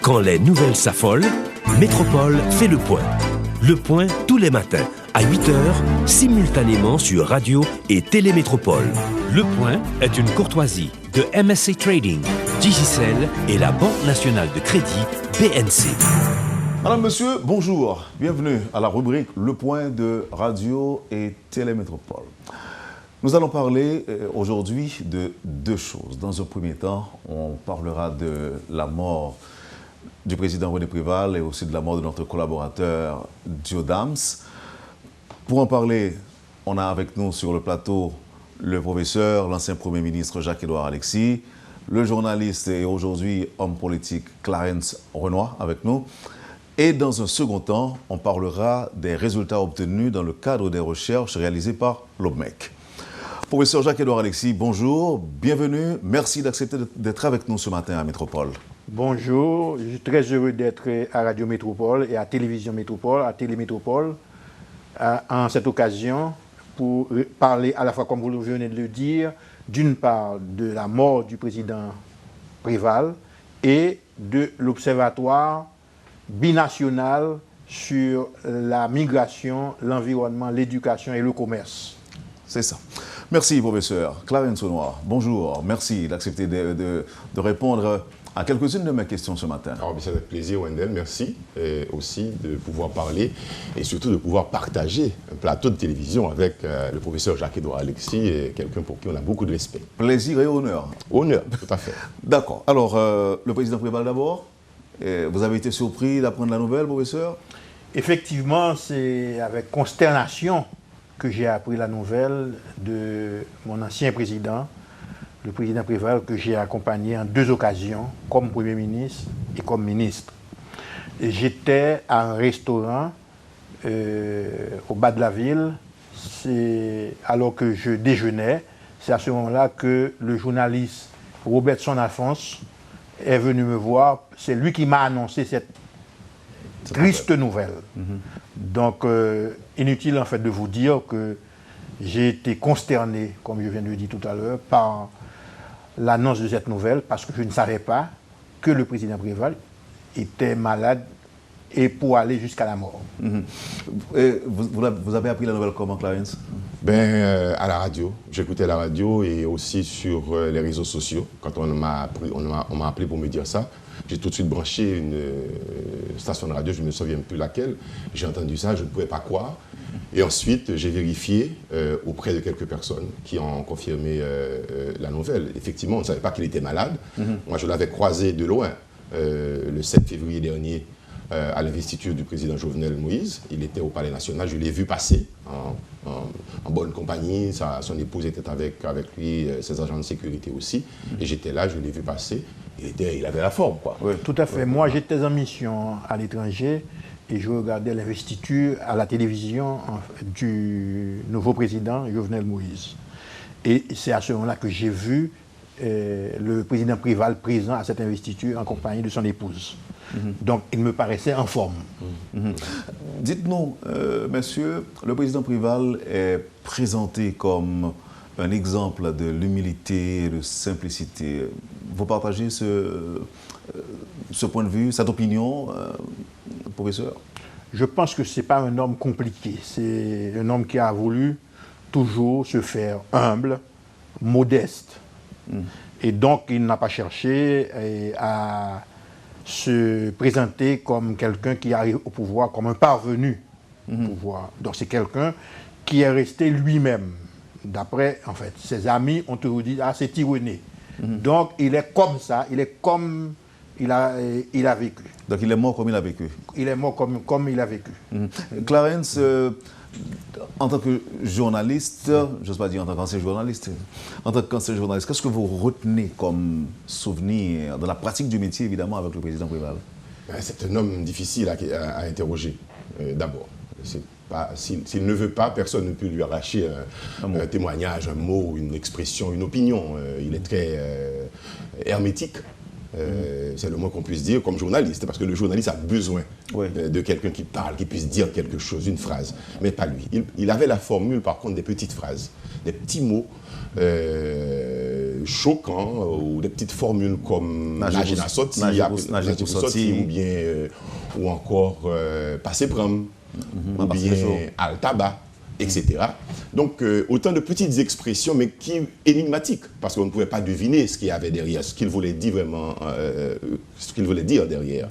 Quand les nouvelles s'affolent, Métropole fait le point. Le point tous les matins, à 8h, simultanément sur Radio et Télémétropole. Le point est une courtoisie de MSC Trading, Digicel et la Banque nationale de crédit, BNC. Madame, monsieur, bonjour. Bienvenue à la rubrique Le Point de Radio et Télémétropole. Nous allons parler aujourd'hui de deux choses. Dans un premier temps, on parlera de la mort du président René Préval et aussi de la mort de notre collaborateur Diodams. Pour en parler, on a avec nous sur le plateau le professeur, l'ancien Premier ministre Jacques-Édouard Alexis, le journaliste et aujourd'hui homme politique Clarence Renoir avec nous. Et dans un second temps, on parlera des résultats obtenus dans le cadre des recherches réalisées par l'OBMEC. Professeur Jacques-Édouard Alexis, bonjour, bienvenue. Merci d'accepter d'être avec nous ce matin à Métropole. Bonjour, je suis très heureux d'être à Radio Métropole et à Télévision Métropole, à Télémétropole, en cette occasion pour parler à la fois, comme vous venez de le dire, d'une part de la mort du président Préval et de l'Observatoire binational sur la migration, l'environnement, l'éducation et le commerce. C'est ça. Merci, professeur. Clarence Renoir, bonjour. Merci d'accepter de répondre à quelques-unes de mes questions ce matin. Alors, c'est avec plaisir, Wendell, merci. Et aussi de pouvoir parler et surtout de pouvoir partager un plateau de télévision avec le professeur Jacques-Édouard Alexis et quelqu'un pour qui on a beaucoup de respect. Plaisir et honneur. Honneur, tout à fait. D'accord. Alors, le président Préval d'abord, vous avez été surpris d'apprendre la nouvelle, professeur? Effectivement, c'est avec consternation que j'ai appris la nouvelle de mon ancien président, le président Préval, que j'ai accompagné en deux occasions, comme Premier ministre et comme ministre. Et j'étais à un restaurant au bas de la ville, alors que je déjeunais. C'est à ce moment-là que le journaliste Robertson Alphonse est venu me voir. C'est lui qui m'a annoncé cette triste nouvelle. Donc, inutile en fait de vous dire que j'ai été consterné, comme je viens de le dire tout à l'heure, par l'annonce de cette nouvelle, parce que je ne savais pas que le président Préval était malade et pour aller jusqu'à la mort. Et vous avez appris la nouvelle comment, Clarence? À la radio. J'écoutais la radio et aussi sur les réseaux sociaux. Quand on m'a appelé pour me dire ça, j'ai tout de suite branché une station de radio, je ne me souviens plus laquelle. J'ai entendu ça, je ne pouvais pas croire. Et ensuite, j'ai vérifié auprès de quelques personnes qui ont confirmé la nouvelle. Effectivement, on ne savait pas qu'il était malade. Moi, je l'avais croisé de loin le 7 février dernier à l'investiture du président Jovenel Moïse. Il était au Palais National, je l'ai vu passer en bonne compagnie. Son épouse était avec lui, ses agents de sécurité aussi. Et j'étais là, je l'ai vu passer. Il avait la forme, quoi. Oui, tout à fait. Moi, j'étais en mission à l'étranger et je regardais l'investiture à la télévision du nouveau président Jovenel Moïse. Et c'est à ce moment-là que j'ai vu le président Préval présent à cette investiture en compagnie de son épouse. Donc, il me paraissait en forme. Dites-nous, messieurs, le président Préval est présenté comme un exemple de l'humilité et de simplicité. Vous partagez ce point de vue, cette opinion, professeur? Je pense que ce n'est pas un homme compliqué. C'est un homme qui a voulu toujours se faire humble, modeste. Et donc, il n'a pas cherché à se présenter comme quelqu'un qui arrive au pouvoir, comme un parvenu au pouvoir. Donc, c'est quelqu'un qui est resté lui-même. D'après, en fait, ses amis ont toujours dit « Ah, c'est Irénée ». Donc, il est comme ça, il est comme il a vécu. Donc, il est mort comme il a vécu. Il est mort comme il a vécu. Clarence, en tant que journaliste, je n'ose pas dire en tant qu'ancien journaliste, qu'est-ce que vous retenez comme souvenir de la pratique du métier, évidemment, avec le président Préval? C'est un homme difficile à interroger, d'abord. S'il ne veut pas, personne ne peut lui arracher un témoignage, un mot, une expression, une opinion. Il est très hermétique. C'est le moins qu'on puisse dire comme journaliste, parce que le journaliste a besoin de quelqu'un qui parle, qui puisse dire quelque chose, une phrase, mais pas lui. Il avait la formule, par contre, des petites phrases, des petits mots choquants ou des petites formules comme Najib Sorti ou bien ou encore Passé Pram ou bien Al-Taba, etc. Donc autant de petites expressions mais qui énigmatiques parce qu'on ne pouvait pas deviner ce qu'il y avait derrière, ce qu'il voulait dire vraiment, ce qu'il voulait dire derrière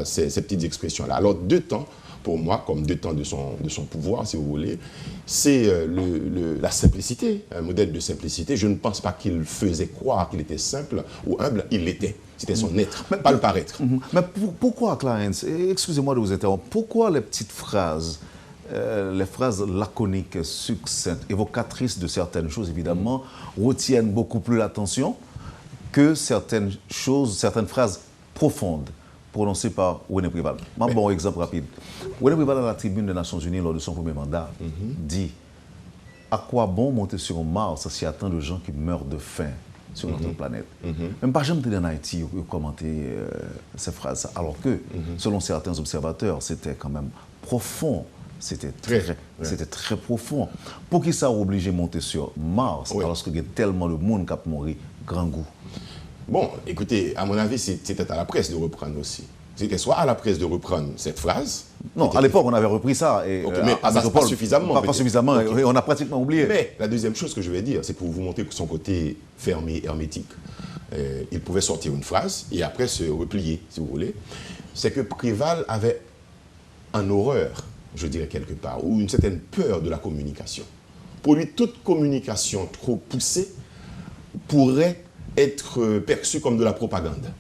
ces petites expressions-là. Alors deux temps pour moi, comme deux temps de son pouvoir, si vous voulez, c'est la simplicité, un modèle de simplicité. Je ne pense pas qu'il faisait croire qu'il était simple ou humble, il l'était. C'était son être, pas le paraître. Mais pourquoi, Clarence, excusez-moi de vous interrompre, pourquoi les petites phrases, les phrases laconiques, succinctes, évocatrices de certaines choses, évidemment, retiennent beaucoup plus l'attention que certaines choses, certaines phrases profondes prononcé par René Préval. Un bon exemple rapide. René Préval, à la tribune des Nations Unies, lors de son premier mandat, dit « À quoi bon monter sur Mars s'il y a tant de gens qui meurent de faim sur notre planète ?» Même pas jamais en Haïti, vous commenter ces phrases. Alors que, selon certains observateurs, c'était quand même profond. C'était très profond. Pour qui ça a obligé de monter sur Mars, alors qu'il y a tellement de monde qui a mouru grand goût? Bon, écoutez, à mon avis, c'était à la presse de reprendre aussi. C'était soit à la presse de reprendre cette phrase. Non, à l'époque, on avait repris ça. Et, mais pas suffisamment. Pas suffisamment, et on a pratiquement oublié. Mais la deuxième chose que je vais dire, c'est pour vous montrer son côté fermé, hermétique. Il pouvait sortir une phrase et après se replier, si vous voulez. C'est que Préval avait un horreur, je dirais quelque part, ou une certaine peur de la communication. Pour lui, toute communication trop poussée pourrait être perçu comme de la propagande.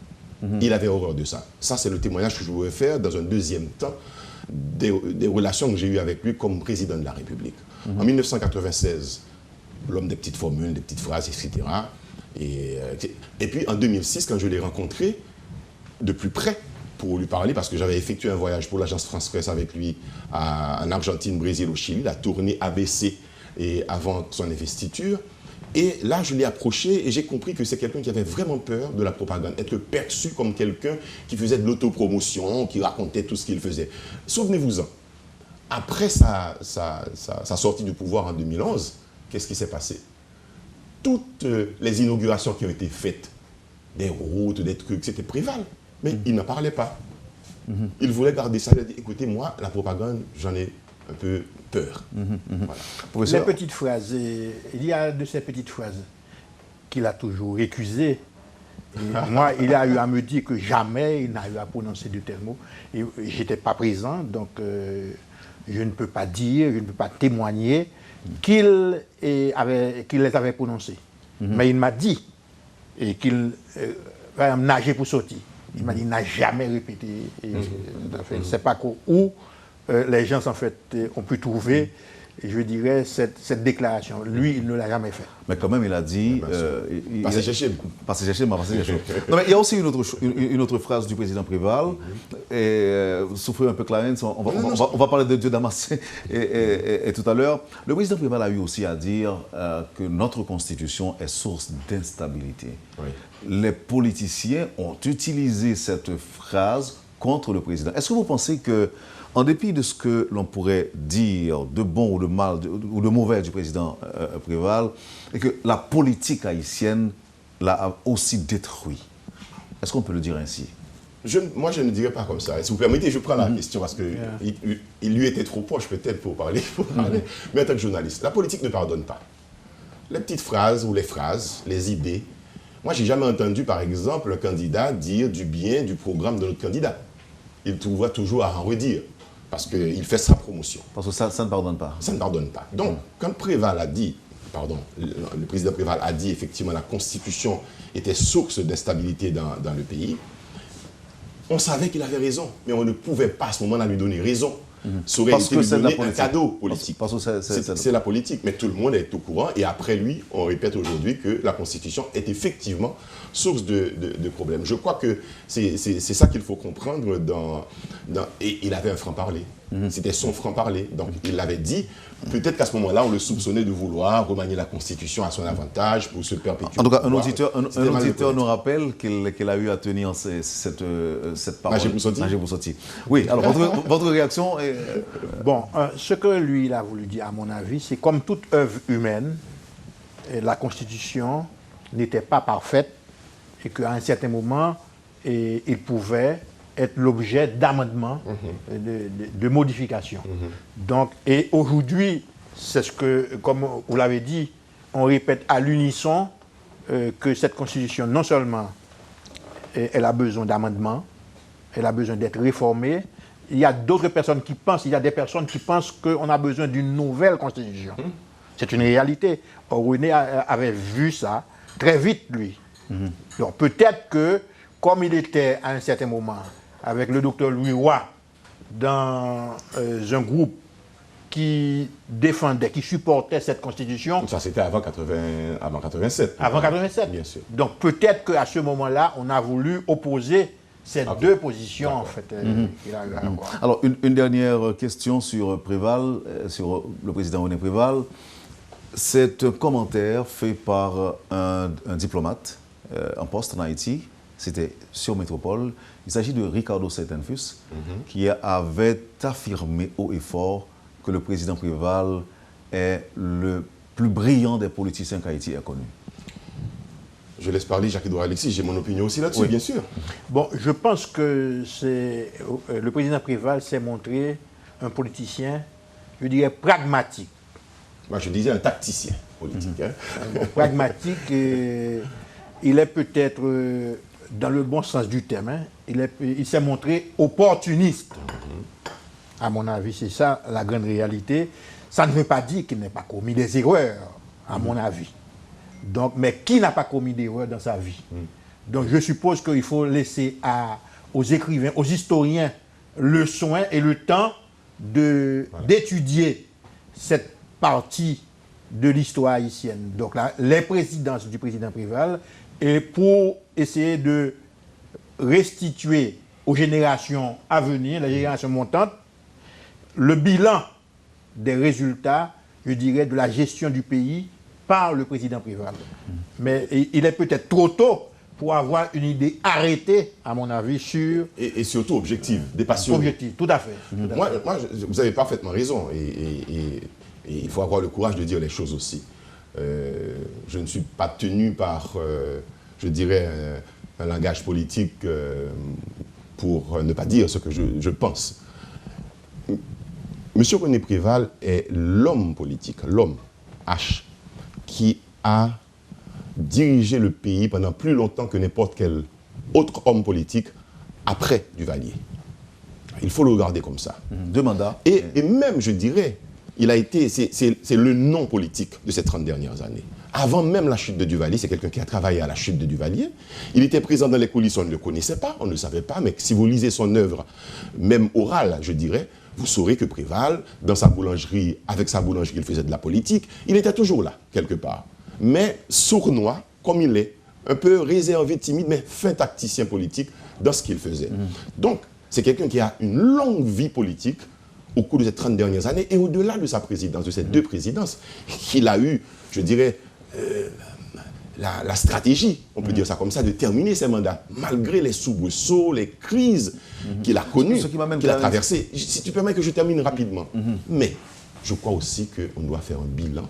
Il avait horreur de ça. Ça, c'est le témoignage que je voudrais faire dans un deuxième temps des relations que j'ai eues avec lui comme président de la République. En 1996, l'homme des petites formules, des petites phrases, etc. Et puis en 2006, quand je l'ai rencontré de plus près pour lui parler, parce que j'avais effectué un voyage pour l'agence France Presse avec lui en Argentine, Brésil, au Chili, la tournée ABC et avant son investiture. Et là, je l'ai approché et j'ai compris que c'est quelqu'un qui avait vraiment peur de la propagande, être perçu comme quelqu'un qui faisait de l'autopromotion, qui racontait tout ce qu'il faisait. Souvenez-vous-en, après sa sortie du pouvoir en 2011, qu'est-ce qui s'est passé? Toutes les inaugurations qui ont été faites, des routes, des trucs, c'était Préval. Mais il n'en parlait pas. Il voulait garder ça. Il a dit, écoutez, moi, la propagande, j'en ai un peu peur. Voilà. Les petites phrases, il y a de ces petites phrases qu'il a toujours récusées. Moi, il a eu à me dire que jamais il n'a eu à prononcer de tels mots. Je n'étais pas présent, donc je ne peux pas dire, je ne peux pas témoigner qu'il les avait prononcés. Mais il m'a dit qu'il nageait pour sortir. Il m'a dit qu'il n'a jamais répété. Je ne sais pas où les gens en fait ont pu trouver, je dirais, cette déclaration. Lui, il ne l'a jamais fait. Mais quand même, il a dit... Passez chercher. Passez chercher. Non, mais il y a aussi une autre phrase du président Préval. Souffrez un peu, Clarence, on va parler de Dieu Damascène et tout à l'heure. Le président Préval a eu aussi à dire que notre Constitution est source d'instabilité. Oui. Les politiciens ont utilisé cette phrase contre le président. Est-ce que vous pensez que, en dépit de ce que l'on pourrait dire de bon ou de mal ou de mauvais du président Préval, et que la politique haïtienne l'a aussi détruit? Est-ce qu'on peut le dire ainsi? Moi, je ne dirais pas comme ça. Si vous permettez, je prends la question parce qu'il lui était trop proche peut-être pour parler. Mais en tant que journaliste, la politique ne pardonne pas. Les petites phrases ou les phrases, les idées. Moi, je n'ai jamais entendu, par exemple, un candidat dire du bien du programme de notre candidat. Il trouvera toujours à en redire. Parce qu'il fait sa promotion. Parce que ça ne pardonne pas. Ça ne pardonne pas. Donc, quand Préval a dit, le président Préval a dit effectivement la Constitution était source d'instabilité dans le pays, on savait qu'il avait raison, mais on ne pouvait pas à ce moment-là lui donner raison. Ça aurait été lui donner un cadeau politique. C'est la politique, mais tout le monde est au courant. Et après lui, on répète aujourd'hui que la Constitution est effectivement source de problèmes. Je crois que c'est ça qu'il faut comprendre. Et il avait un franc-parler. C'était son franc-parler. Donc il l'avait dit. Peut-être qu'à ce moment-là, on le soupçonnait de vouloir remanier la Constitution à son avantage pour se perpétuer. En tout cas, un auditeur nous rappelle qu'il a eu à tenir cette parole. Najib Sorti. Oui, alors votre réaction est... Bon, ce que lui il a voulu dire, à mon avis, c'est comme toute œuvre humaine, la Constitution n'était pas parfaite et qu'à un certain moment, il pouvait être l'objet d'amendements, de modifications. Donc, et aujourd'hui, c'est ce que, comme vous l'avez dit, on répète à l'unisson que cette Constitution, non seulement elle a besoin d'amendements, elle a besoin d'être réformée. Il y a d'autres personnes qui pensent, il y a des personnes qui pensent qu'on a besoin d'une nouvelle Constitution. C'est une réalité. René avait vu ça très vite, lui. Donc peut-être que, comme il était à un certain moment avec le docteur Louis Roy dans un groupe qui défendait, qui supportait cette Constitution. Ça, c'était avant 87. Avant 87. Bien sûr. Donc peut-être qu'à ce moment-là, on a voulu opposer ces deux positions, en fait, qu'il a eu à avoir. Alors, une dernière question sur Préval, sur le président René Préval. C'est un commentaire fait par un diplomate en poste en Haïti. C'était sur Métropole. Il s'agit de Ricardo Saint-Enfus, qui avait affirmé haut et fort que le président Préval est le plus brillant des politiciens qu'Haïti ait connu. Je laisse parler Jacques-Edouard Alexis, j'ai mon opinion aussi là-dessus, bien sûr. Bon, je pense que le président Préval s'est montré un politicien, je dirais, pragmatique. Moi, je disais un tacticien politique. Bon, pragmatique, il est peut-être, dans le bon sens du terme, hein, il s'est montré opportuniste. À mon avis, c'est ça la grande réalité. Ça ne veut pas dire qu'il n'ait pas commis des erreurs, à mon avis. Donc, mais qui n'a pas commis d'erreurs dans sa vie? Donc je suppose qu'il faut laisser aux écrivains, aux historiens, le soin et le temps d'étudier cette partie de l'histoire haïtienne. Donc là, les présidences du président Préval, et pour essayer de restituer aux générations à venir, les générations montantes, le bilan des résultats, je dirais, de la gestion du pays par le président Préval. Mais il est peut-être trop tôt pour avoir une idée arrêtée, à mon avis, sur... Et surtout objective, dépassionnée. Objective, tout à fait. Moi, vous avez parfaitement raison. Et il faut avoir le courage de dire les choses aussi. Je ne suis pas tenu par, je dirais, un langage politique pour ne pas dire ce que je pense. Monsieur René Préval est l'homme politique, l'homme H, qui a dirigé le pays pendant plus longtemps que n'importe quel autre homme politique après Duvalier. Il faut le regarder comme ça. Deux mandats. Et même, je dirais, il a été, c'est le nom politique de ces 30 dernières années. Avant même la chute de Duvalier, c'est quelqu'un qui a travaillé à la chute de Duvalier. Il était présent dans les coulisses, on ne le connaissait pas, on ne le savait pas, mais si vous lisez son œuvre, même orale, je dirais, vous saurez que Préval, dans sa boulangerie, avec sa boulangerie, il faisait de la politique. Il était toujours là, quelque part. Mais sournois, comme il est, un peu réservé, timide, mais fin tacticien politique dans ce qu'il faisait. Donc, c'est quelqu'un qui a une longue vie politique au cours de ces 30 dernières années et au-delà de sa présidence, de ces deux présidences, qu'il a eu, je dirais, la stratégie, on peut dire ça comme ça, de terminer ses mandats, malgré les soubresauts, les crises qu'il a connues, qu'il a traversées. Si tu permets que je termine rapidement. Mais je crois aussi qu'on doit faire un bilan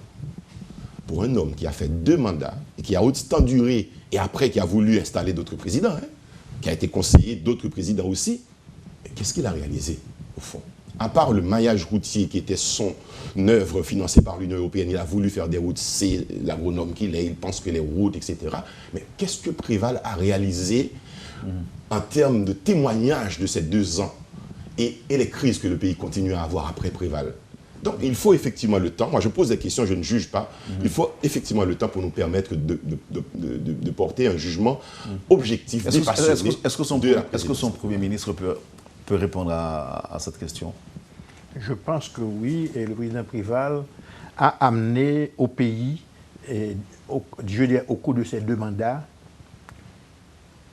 pour un homme qui a fait 2 mandats et qui a autant duré, et après qui a voulu installer d'autres présidents, qui a été conseiller d'autres présidents aussi. Qu'est-ce qu'il a réalisé, au fond? À part le maillage routier qui était son œuvre financée par l'Union européenne, il a voulu faire des routes, c'est l'agronome qu'il est, il pense que les routes, etc. Mais qu'est-ce que Préval a réalisé en termes de témoignage de ces 2 ans et les crises que le pays continue à avoir après Préval? Donc il faut effectivement le temps. Moi je pose des questions, je ne juge pas. Il faut effectivement le temps pour nous permettre de porter un jugement objectif, dépassionné. Est-ce que son Premier ministre peut répondre à cette question? Je pense que oui, et le président Préval a amené au pays, je dirais au cours de ces 2 mandats,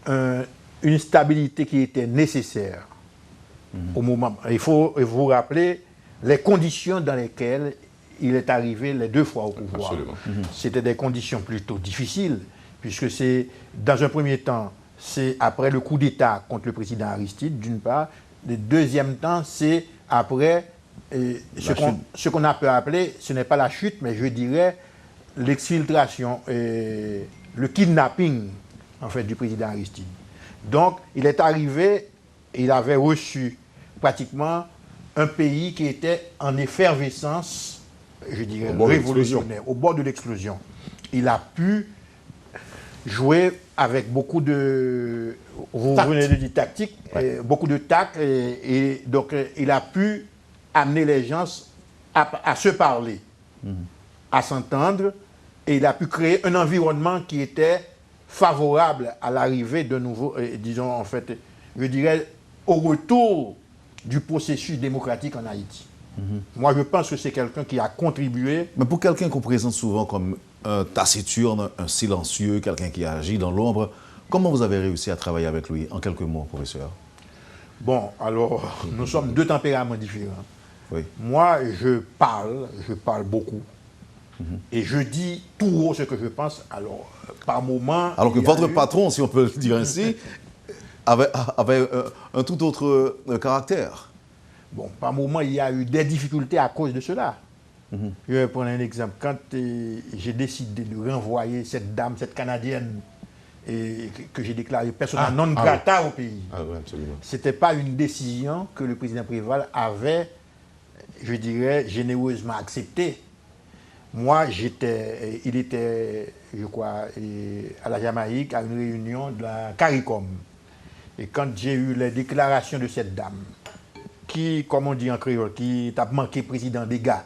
une stabilité qui était nécessaire au moment. Il faut vous rappeler les conditions dans lesquelles il est arrivé les 2 fois au pouvoir. C'était des conditions plutôt difficiles, puisque c'est, dans un premier temps, c'est après le coup d'État contre le président Aristide, d'une part. Le deuxième temps, c'est après ce qu'on a pu appeler, ce n'est pas la chute, mais je dirais l'exfiltration, le kidnapping en fait, du président Aristide. Donc, il est arrivé, il avait reçu pratiquement un pays qui était en effervescence, je dirais, révolutionnaire, au bord de l'explosion. Il a pu jouer avec beaucoup de... Vous venez de dire tactique, beaucoup de tact, et donc il a pu amener les gens à se parler, à s'entendre, et il a pu créer un environnement qui était favorable à l'arrivée de nouveau, disons en fait, je dirais, au retour du processus démocratique en Haïti. Moi, je pense que c'est quelqu'un qui a contribué. Mais pour quelqu'un qu'on présente souvent comme un taciturne, un silencieux, quelqu'un qui agit dans l'ombre, comment vous avez réussi à travailler avec lui? En quelques mots, professeur. Bon, alors, nous sommes deux tempéraments différents. Oui. Moi, je parle beaucoup. Et je dis tout haut ce que je pense. Alors, par moment... Alors que votre patron, si on peut le dire ainsi, avait un tout autre caractère. Bon, par moment, il y a eu des difficultés à cause de cela. Je vais prendre un exemple. Quand j'ai décidé de renvoyer cette dame, cette Canadienne, et que j'ai déclarée persona non grata au pays, ce n'était pas une décision que le président Préval avait, je dirais, généreusement acceptée. Moi, il était, je crois, à la Jamaïque, à une réunion de la CARICOM. Et quand j'ai eu les déclarations de cette dame, qui, comme on dit en créole, qui t'a manqué président des gars,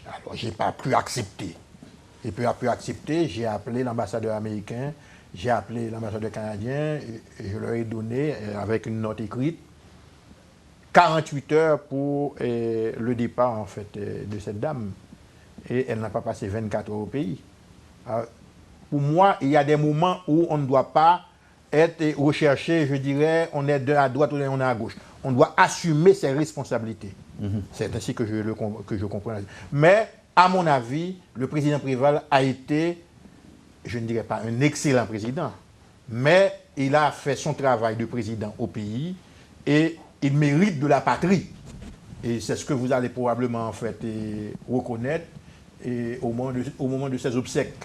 alors je n'ai pas pu accepter. Et peu à peu accepter, j'ai appelé l'ambassadeur américain, j'ai appelé l'ambassadeur canadien, et je leur ai donné, avec une note écrite, 48 heures pour le départ, en fait, de cette dame. Et elle n'a pas passé 24 heures au pays. Alors, pour moi, il y a des moments où on ne doit pas être recherché, je dirais, on est à droite ou on est à gauche. On doit assumer ses responsabilités. C'est ainsi que je comprends. Mais, à mon avis, le président Préval a été, je ne dirais pas un excellent président, mais il a fait son travail de président au pays et il mérite de la patrie. Et c'est ce que vous allez probablement en fait reconnaître au moment de ses obsèques.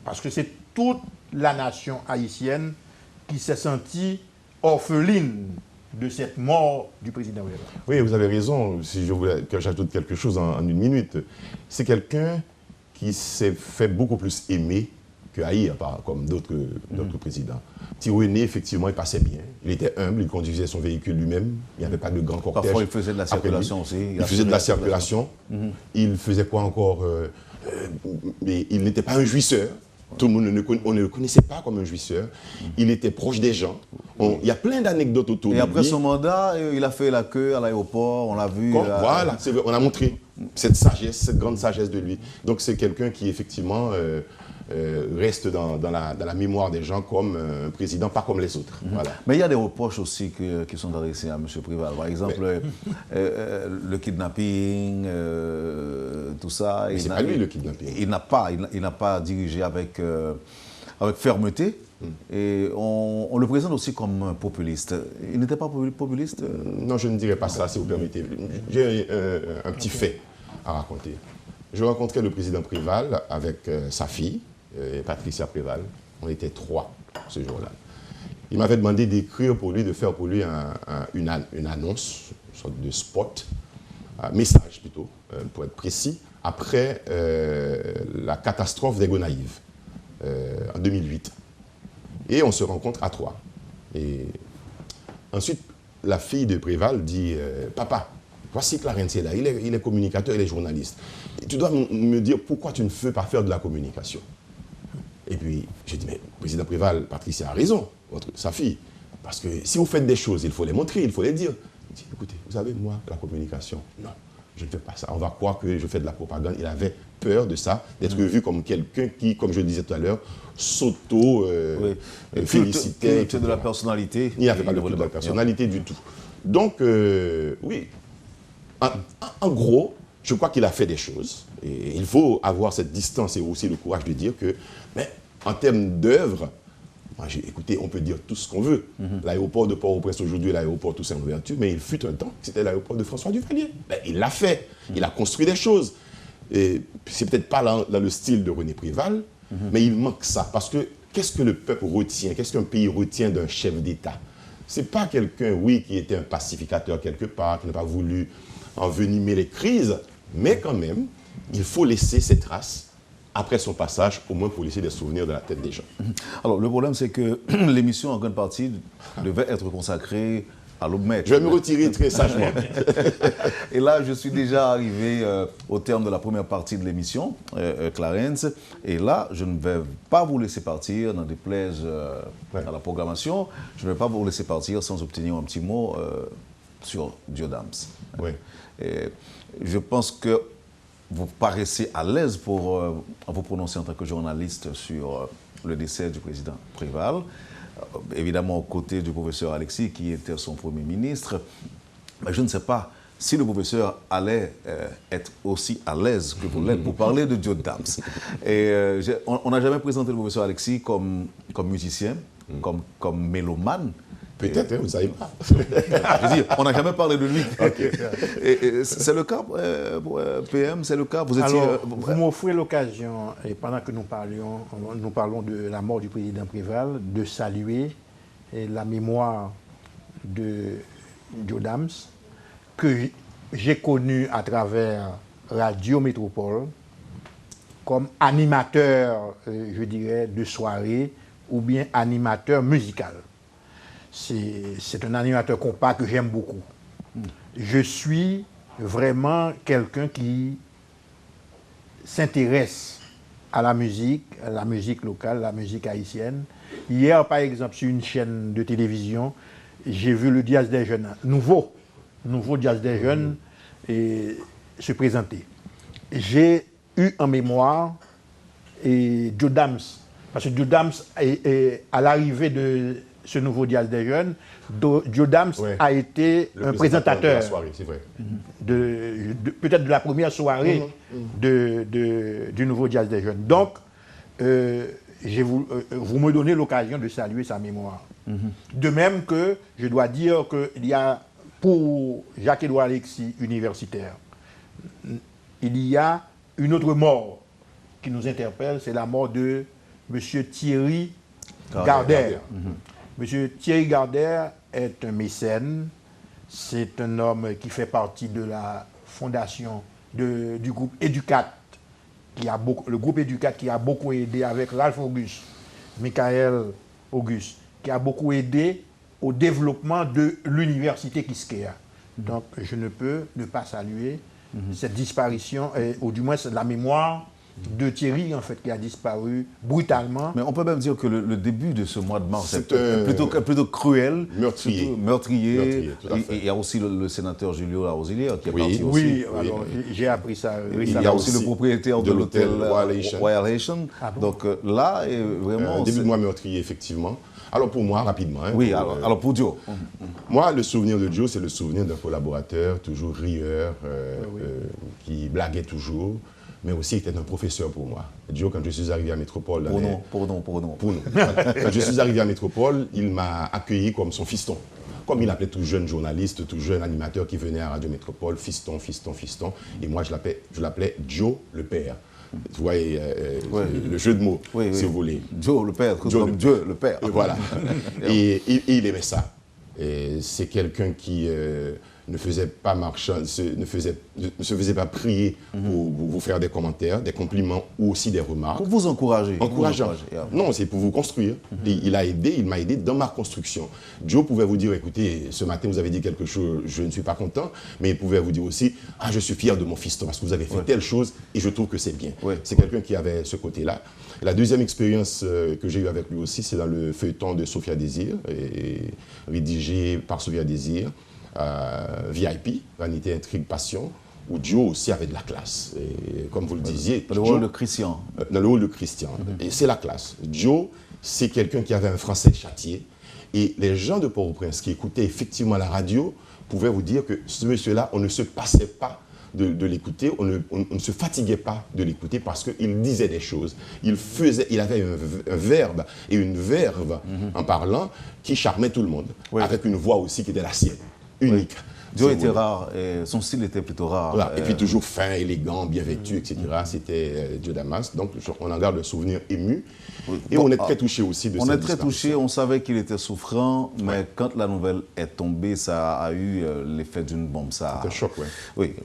Parce que c'est toute la nation haïtienne qui s'est sentie orpheline de cette mort du président Préval. Oui, vous avez raison. Si je voulais que j'ajoute quelque chose en une minute, c'est quelqu'un qui s'est fait beaucoup plus aimer que haïr, comme d'autres présidents. René, effectivement, il passait bien. Il était humble, il conduisait son véhicule lui-même. Il n'y avait pas de grand cortège. Parfois, il faisait de la circulation aussi. Il faisait de la circulation. Il faisait quoi encore mais il n'était pas un jouisseur. Tout le monde on ne le connaissait pas comme un jouisseur. Il était proche des gens. Il y a plein d'anecdotes autour de lui. Et après son mandat, il a fait la queue à l'aéroport, on l'a vu. Voilà, on a montré cette sagesse, cette grande sagesse de lui. Donc c'est quelqu'un qui, effectivement, reste dans la mémoire des gens comme un président, pas comme les autres. Voilà. Mais il y a des reproches aussi qui sont adressés à M. Préval. Par exemple, le kidnapping, tout ça. Mais c'est pas lui le kidnapping. Il n'a pas dirigé avec fermeté. Et on le présente aussi comme un populiste. Il n'était pas populiste Non, je ne dirais pas ça, si vous permettez. J'ai un petit fait à raconter. Je rencontrais le président Préval avec sa fille, Patricia Préval. On était 3 ce jour-là. Il m'avait demandé d'écrire pour lui, de faire pour lui une annonce, une sorte de spot, un message plutôt, pour être précis, après la catastrophe des Gonaïves en 2008. Et on se rencontre à 3. Et ensuite, la fille de Préval dit « Papa, voici Clarence est là, il est communicateur, il est journaliste. Et tu dois me dire pourquoi tu ne veux pas faire de la communication. » Et puis, j'ai dit « Mais président Préval, Patricia a raison, sa fille. Parce que si vous faites des choses, il faut les montrer, il faut les dire. » Il dit « Écoutez, vous savez, moi, la communication, non. Je ne fais pas ça. On va croire que je fais de la propagande. » Il avait peur de ça, d'être vu comme quelqu'un qui, comme je le disais tout à l'heure, s'auto-félicitait. Il de la personnalité. Il n'avait pas de la personnalité du tout. Donc, oui, en gros, je crois qu'il a fait des choses. Et il faut avoir cette distance et aussi le courage de dire que, mais en termes d'œuvre, écoutez, on peut dire tout ce qu'on veut. L'aéroport de Port-au-Prince aujourd'hui, l'aéroport Toussaint Louverture, mais il fut un temps, c'était l'aéroport de François Duvalier. Ben, il l'a fait, il a construit des choses. Et c'est peut-être pas dans le style de René Préval, Mais il manque ça, parce que qu'est-ce que le peuple retient, qu'est-ce qu'un pays retient d'un chef d'État? Ce n'est pas quelqu'un, oui, qui était un pacificateur quelque part, qui n'a pas voulu envenimer les crises, mais quand même, il faut laisser ses traces après son passage, au moins pour laisser des souvenirs dans la tête des gens. Alors, le problème, c'est que l'émission, en grande partie, devait être consacrée à l'aube maître. Je vais me retirer très sagement. Et là, je suis déjà arrivé au terme de la première partie de l'émission, Clarence. Et là, je ne vais pas vous laisser partir, n'en déplaise à la programmation. Je ne vais pas vous laisser partir sans obtenir un petit mot sur Diodams. Oui. Et je pense que vous paraissez à l'aise pour vous prononcer en tant que journaliste sur le décès du président Préval. Évidemment aux côtés du professeur Alexis, qui était son premier ministre. Mais je ne sais pas si le professeur allait être aussi à l'aise que vous l'êtes pour parler de Diodams. Et on n'a jamais présenté le professeur Alexis comme musicien, comme mélomane. Peut-être, hein, vous ne savez pas. Je veux dire, on n'a jamais parlé de lui. Et c'est le cas, PM, c'est le cas. Vous étiez. Alors, vous m'offrez l'occasion, et pendant que nous parlons de la mort du président Préval, de saluer la mémoire de Diodams, que j'ai connu à travers Radio Métropole comme animateur, je dirais, de soirée ou bien animateur musical. C'est un animateur compas que j'aime beaucoup. Je suis vraiment quelqu'un qui s'intéresse à la musique locale, la musique haïtienne. Hier, par exemple, sur une chaîne de télévision, j'ai vu le Diaz des Jeunes, nouveau Diaz des Jeunes, se présenter. J'ai eu en mémoire Diodams, parce que Diodams, à l'arrivée de ce nouveau Diaz des Jeunes, Diodams a été un présentateur de la soirée, c'est vrai. Peut-être de la première soirée du nouveau Diaz des Jeunes. Donc, vous me donnez l'occasion de saluer sa mémoire. De même que je dois dire qu'il y a, pour Jacques-Édouard Alexis, universitaire, il y a une autre mort qui nous interpelle, c'est la mort de M. Thierry Gardère. M. Thierry Gardère est un mécène, c'est un homme qui fait partie de la fondation du groupe Educat, le groupe Educat qui a beaucoup aidé avec Ralph Auguste, Michael Auguste, qui a beaucoup aidé au développement de l'université Quisqueya. Donc je ne peux ne pas saluer cette disparition, ou du moins la mémoire de Thierry, en fait, qui a disparu brutalement. Mais on peut même dire que le début de ce mois de mars est plutôt cruel. Meurtrier. Il y a aussi le sénateur Julio Larosilière qui est parti aussi. Oui, alors j'ai appris ça. Il y a aussi le propriétaire de l'hôtel Royal Haitian. Donc là, vraiment... début de mois meurtrier, effectivement. Alors pour moi, rapidement. Oui, alors pour Dio. Moi, le souvenir de Dio, c'est le souvenir d'un collaborateur, toujours rieur, qui blaguait toujours, mais aussi était un professeur pour moi. Dio, quand je suis arrivé à Métropole... Pour nous. Quand je suis arrivé à Métropole, il m'a accueilli comme son fiston. Comme il appelait tout jeune journaliste, tout jeune animateur qui venait à Radio Métropole, fiston. Et moi, je l'appelais Dio le père. Vous voyez le jeu de mots, si vous voulez. Dio le père, comme Dieu le père. Voilà. et il aimait ça. C'est quelqu'un qui ne faisait pas marchand, ne se faisait pas prier pour vous faire des commentaires, des compliments ou aussi des remarques. Pour vous encourager. Encourageant. Non, c'est pour vous construire. Il m'a aidé dans ma construction. Joe pouvait vous dire, écoutez, ce matin vous avez dit quelque chose, je ne suis pas content, mais il pouvait vous dire aussi, je suis fier de mon fiston parce que vous avez fait telle chose et je trouve que c'est bien. C'est quelqu'un qui avait ce côté-là. La deuxième expérience que j'ai eue avec lui aussi, c'est dans le feuilleton de Sophia Désir, rédigé par Sophia Désir. VIP, Vanité, Intrigue, Passion, où Dio aussi avait de la classe. Et comme vous le disiez... Dans le rôle de Christian. Dans le rôle de Christian. Et c'est la classe. Dio, c'est quelqu'un qui avait un français châtié. Et les gens de Port-au-Prince qui écoutaient effectivement la radio pouvaient vous dire que ce monsieur-là, on ne se passait pas de l'écouter, on ne se fatiguait pas de l'écouter parce qu'il disait des choses. Il avait un verbe et une verve en parlant qui charmait tout le monde. Avec une voix aussi qui était la sienne. Unique. Joe était rare, et son style était plutôt rare. Voilà. Et puis toujours fin, élégant, bien vêtu, etc. C'était Joe Damas. Donc on en garde un souvenir ému. Et on est très touché aussi de On cette est très touché, disparition. on savait qu'il était souffrant, mais quand la nouvelle est tombée, ça a eu l'effet d'une bombe. C'est un choc, oui. Oui,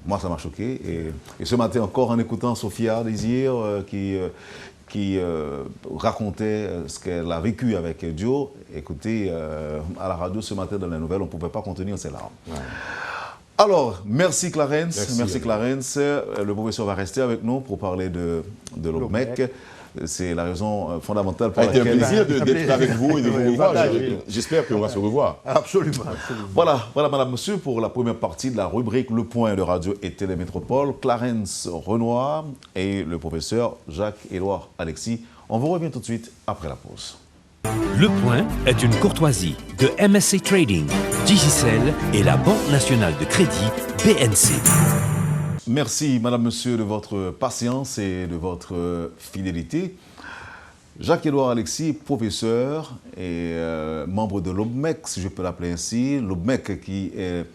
moi ça m'a choqué. Et ce matin encore, en écoutant Sophia Désir, qui racontait ce qu'elle a vécu avec Joe, écoutez, à la radio ce matin dans les nouvelles, on ne pouvait pas contenir ses larmes. Ouais. Alors, merci Clarence. Merci Clarence. Le professeur va rester avec nous pour parler de l'OBMEC. C'est la raison fondamentale pour laquelle... Ça a été un plaisir d'être avec vous et de vous revoir. J'espère qu'on va se revoir. Absolument. Voilà, madame, monsieur, pour la première partie de la rubrique Le Point de Radio et Télémétropole. Clarence Renoir et le professeur Jacques-Édouard Alexis. On vous revient tout de suite après la pause. Le Point est une courtoisie de MSC Trading, Digicel et la Banque nationale de crédit BNC. Merci, madame, monsieur, de votre patience et de votre fidélité. Jacques-Édouard Alexis, professeur et membre de l'OBMEC, si je peux l'appeler ainsi. L'OBMEC qui est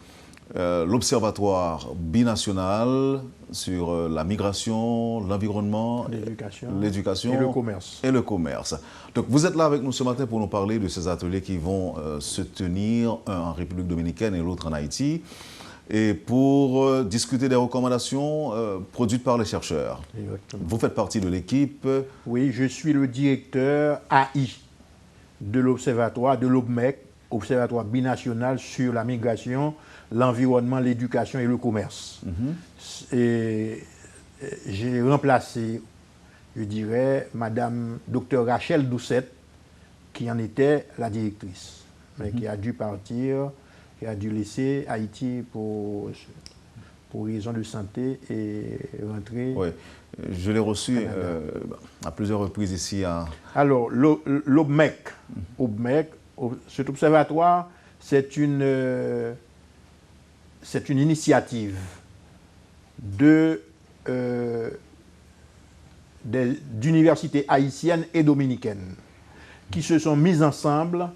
l'Observatoire binational sur la migration, l'environnement, l'éducation et le commerce. Et le commerce. Donc vous êtes là avec nous ce matin pour nous parler de ces ateliers qui vont se tenir, un en République dominicaine et l'autre en Haïti, et pour discuter des recommandations produites par les chercheurs. Exactement. Vous faites partie de l'équipe. Oui, je suis le directeur AI de l'Observatoire, de l'OBMEC, Observatoire binational sur la migration, l'environnement, l'éducation et le commerce. Et j'ai remplacé, je dirais, Madame Dr Rachel Doucette, qui en était la directrice, mais qui a dû partir, qui a dû laisser Haïti pour raison de santé et rentrer. Oui, je l'ai reçu à plusieurs reprises ici. Alors, l'OBMEC, cet observatoire, c'est une initiative d'universités haïtiennes et dominicaines qui se sont mises ensemble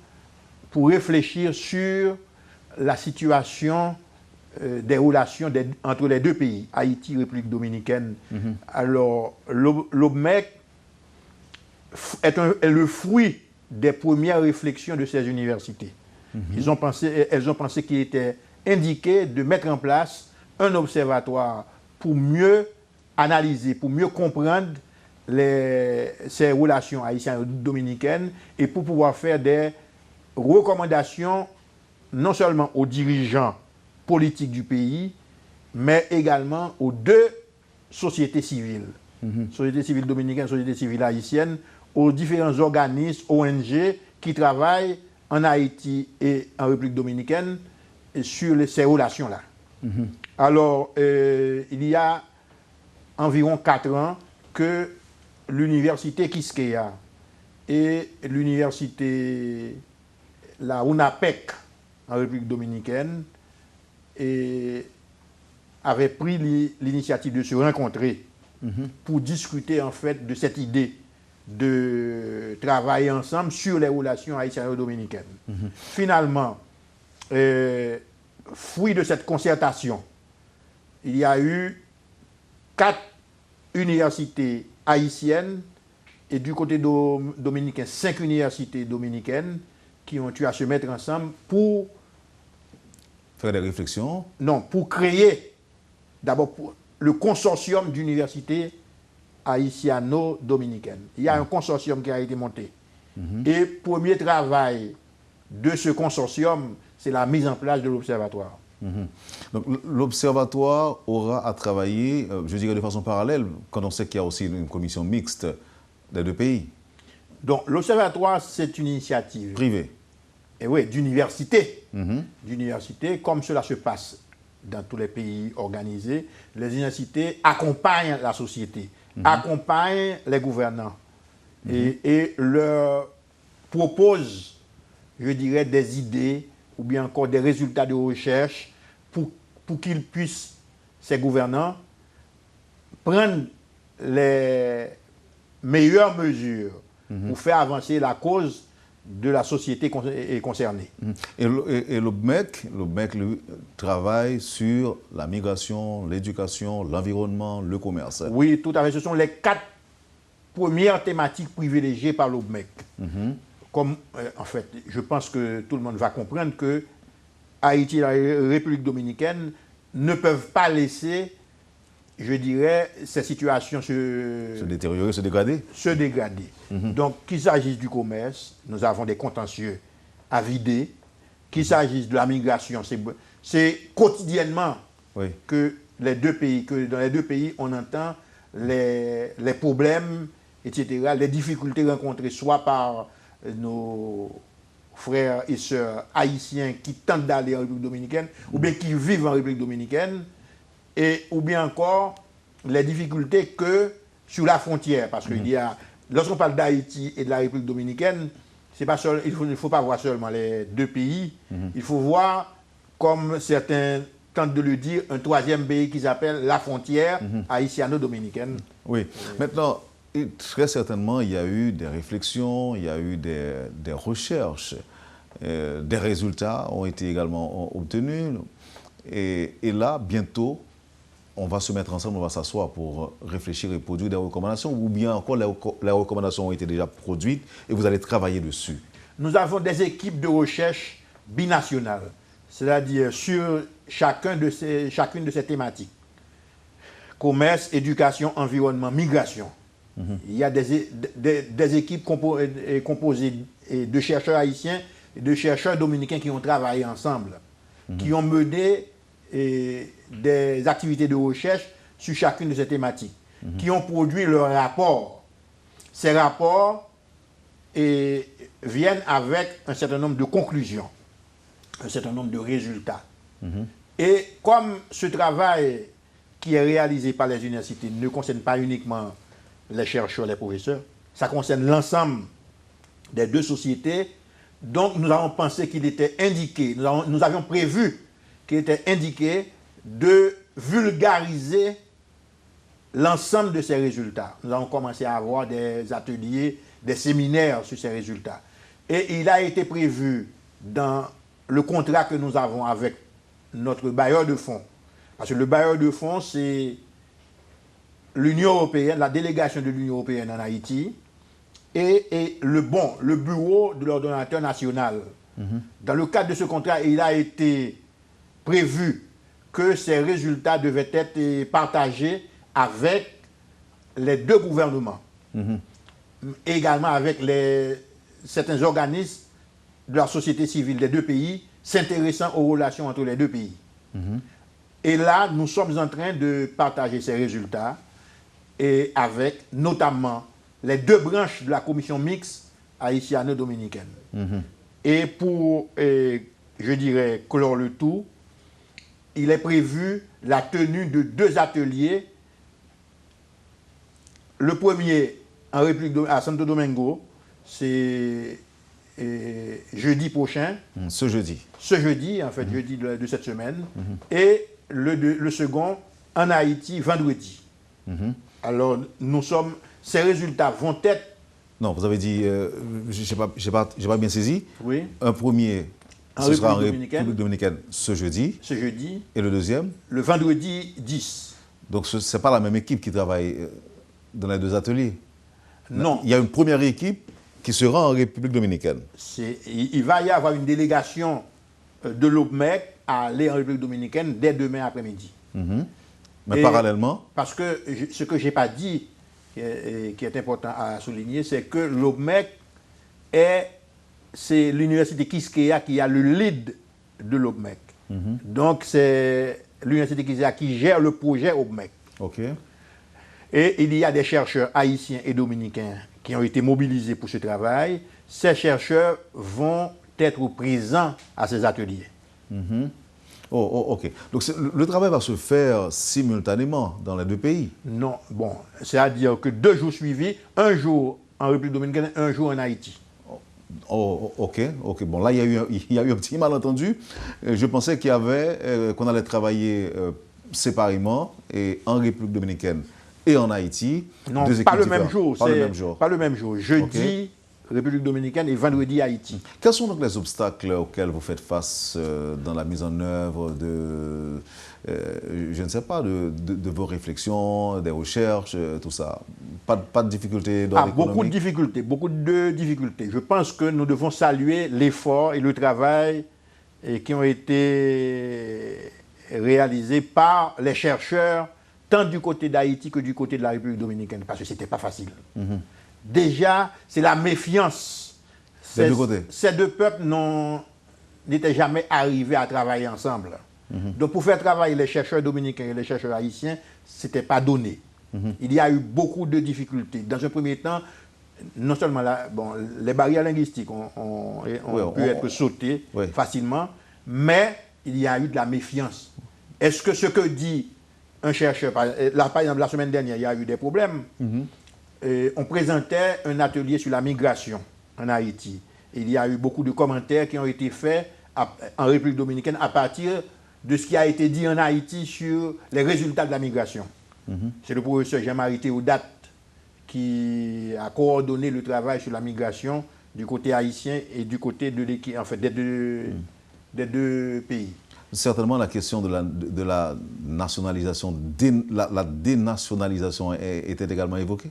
pour réfléchir sur la situation des relations entre les deux pays, Haïti et République dominicaine. Alors, l'OBMEC est le fruit des premières réflexions de ces universités. Elles ont pensé qu'il était indiqué de mettre en place un observatoire pour mieux analyser, pour mieux comprendre ces relations haïtiennes et dominicaines et pour pouvoir faire des recommandations non seulement aux dirigeants politiques du pays, mais également aux deux sociétés civiles, société civile dominicaine, société civile haïtienne, aux différents organismes, ONG, qui travaillent en Haïti et en République dominicaine sur ces relations-là. Alors, il y a environ 4 ans que l'université Quisqueya et l'université, la UNAPEC, en République dominicaine, avaient pris l'initiative de se rencontrer pour discuter en fait de cette idée de travailler ensemble sur les relations haïtiennes et dominicaines. Finalement, fruit de cette concertation, il y a eu 4 universités haïtiennes et du côté dominicain, 5 universités dominicaines qui ont eu à se mettre ensemble pour faire des réflexions. Non, pour créer d'abord le consortium d'universités haïtiano-dominicaines. Il y a un consortium qui a été monté. Et premier travail de ce consortium, c'est la mise en place de l'observatoire. Donc l'observatoire aura à travailler, je dirais de façon parallèle, quand on sait qu'il y a aussi une commission mixte des deux pays. Donc l'observatoire, c'est une initiative privée. Et oui, d'université. D'université, comme cela se passe dans tous les pays organisés, les universités accompagnent la société, accompagnent les gouvernants et leur proposent, je dirais, des idées ou bien encore des résultats de recherche pour qu'ils puissent, ces gouvernants, prendre les meilleures mesures pour faire avancer la cause de la société concernée. Et l'OBMEC, lui, travaille sur la migration, l'éducation, l'environnement, le commerce. Oui, tout à fait. Ce sont les 4 premières thématiques privilégiées par l'OBMEC. Comme, en fait, je pense que tout le monde va comprendre que Haïti et la République dominicaine ne peuvent pas laisser, je dirais, ces situations se détériorer, se dégrader. Donc, qu'il s'agisse du commerce, nous avons des contentieux à vider. Qu'il s'agisse de la migration, c'est quotidiennement que dans les deux pays, on entend les problèmes, etc., les difficultés rencontrées soit par nos frères et sœurs haïtiens qui tentent d'aller en République dominicaine, ou bien qui vivent en République dominicaine, ou bien encore les difficultés que sur la frontière. Parce qu'il y a, lorsqu'on parle d'Haïti et de la République dominicaine, c'est pas seul, il ne faut pas voir seulement les deux pays, il faut voir, comme certains tentent de le dire, un troisième pays qui s'appelle la frontière haïtiano-dominicaine. Oui. Maintenant, très certainement, il y a eu des réflexions, il y a eu des recherches, des résultats ont été également obtenus. Et là, bientôt, on va se mettre ensemble, on va s'asseoir pour réfléchir et produire des recommandations, ou bien encore les recommandations ont été déjà produites et vous allez travailler dessus. Nous avons des équipes de recherche binationales, c'est-à-dire sur chacune de ces thématiques. Commerce, éducation, environnement, migration. Il y a des équipes composées de chercheurs haïtiens et de chercheurs dominicains qui ont travaillé ensemble, qui ont mené des activités de recherche sur chacune de ces thématiques, qui ont produit leurs rapports. Ces rapports viennent avec un certain nombre de conclusions, un certain nombre de résultats. Et comme ce travail qui est réalisé par les universités ne concerne pas uniquement les chercheurs, les professeurs, ça concerne l'ensemble des deux sociétés, donc nous avons pensé qu'il était indiqué, nous avions prévu qu'il était indiqué de vulgariser l'ensemble de ces résultats. Nous avons commencé à avoir des ateliers, des séminaires sur ces résultats. Et il a été prévu dans le contrat que nous avons avec notre bailleur de fonds, parce que le bailleur de fonds, c'est l'Union européenne, la délégation de l'Union européenne en Haïti, et le bureau de l'ordonnateur national. Dans le cadre de ce contrat, il a été prévu que ces résultats devaient être partagés avec les deux gouvernements, également avec certains organismes de la société civile des deux pays s'intéressant aux relations entre les deux pays. Et là, nous sommes en train de partager ces résultats et avec notamment les deux branches de la commission mixte haïtiano-dominicaine. Et pour, je dirais, clore le tout, il est prévu la tenue de 2 ateliers. Le premier à Santo Domingo, c'est jeudi prochain. Ce jeudi. Ce jeudi, en fait, jeudi de cette semaine. Et le second en Haïti, vendredi. Alors, ces résultats vont être... Non, vous avez dit, je n'ai pas bien saisi. Oui. Un premier, ce sera en République dominicaine ce jeudi. Ce jeudi. Et le deuxième? Le vendredi 10. Donc, ce n'est pas la même équipe qui travaille dans les 2 ateliers? Non. Il y a une première équipe qui sera en République dominicaine. Il va y avoir une délégation de l'OBMEC à aller en République dominicaine dès demain après-midi. Mais parallèlement? Parce que ce que je n'ai pas dit, qui est important à souligner, c'est que l'OBMEC c'est l'université Quisqueya qui a le lead de l'OBMEC. Donc c'est l'université Quisqueya qui gère le projet OBMEC. OK. Et il y a des chercheurs haïtiens et dominicains qui ont été mobilisés pour ce travail. Ces chercheurs vont être présents à ces ateliers. OK. Donc le travail va se faire simultanément dans les 2 pays? Non. Bon, c'est-à-dire que 2 jours suivis, un jour en République dominicaine, un jour en Haïti. OK. Bon, là, il y a eu un petit malentendu. Je pensais qu'on allait travailler séparément et en République dominicaine et en Haïti. Non, pas le même jour. Pas le même jour. Jeudi, République dominicaine, et vendredi, Haïti. Quels sont donc les obstacles auxquels vous faites face dans la mise en œuvre je ne sais pas, de vos réflexions, des recherches, tout ça? Pas de difficultés dans l'économie? Beaucoup de difficultés. Je pense que nous devons saluer l'effort et le travail qui ont été réalisés par les chercheurs, tant du côté d'Haïti que du côté de la République dominicaine, parce que ce n'était pas facile. Déjà, c'est la méfiance. Des deux côtés. Ces deux peuples n'étaient jamais arrivés à travailler ensemble. Donc, pour faire travailler les chercheurs dominicains et les chercheurs haïtiens, ce n'était pas donné. Il y a eu beaucoup de difficultés. Dans un premier temps, non seulement les barrières linguistiques ont pu être sautées facilement, mais il y a eu de la méfiance. Est-ce que ce que dit un chercheur, par exemple, la semaine dernière, il y a eu des problèmes. On présentait un atelier sur la migration en Haïti. Il y a eu beaucoup de commentaires qui ont été faits en République dominicaine à partir de ce qui a été dit en Haïti sur les résultats de la migration. C'est le professeur Jean-Marie Théodat qui a coordonné le travail sur la migration du côté haïtien et du côté de l'équipe, en fait, des deux pays. Certainement, la question de la nationalisation, la dénationalisation était également évoquée?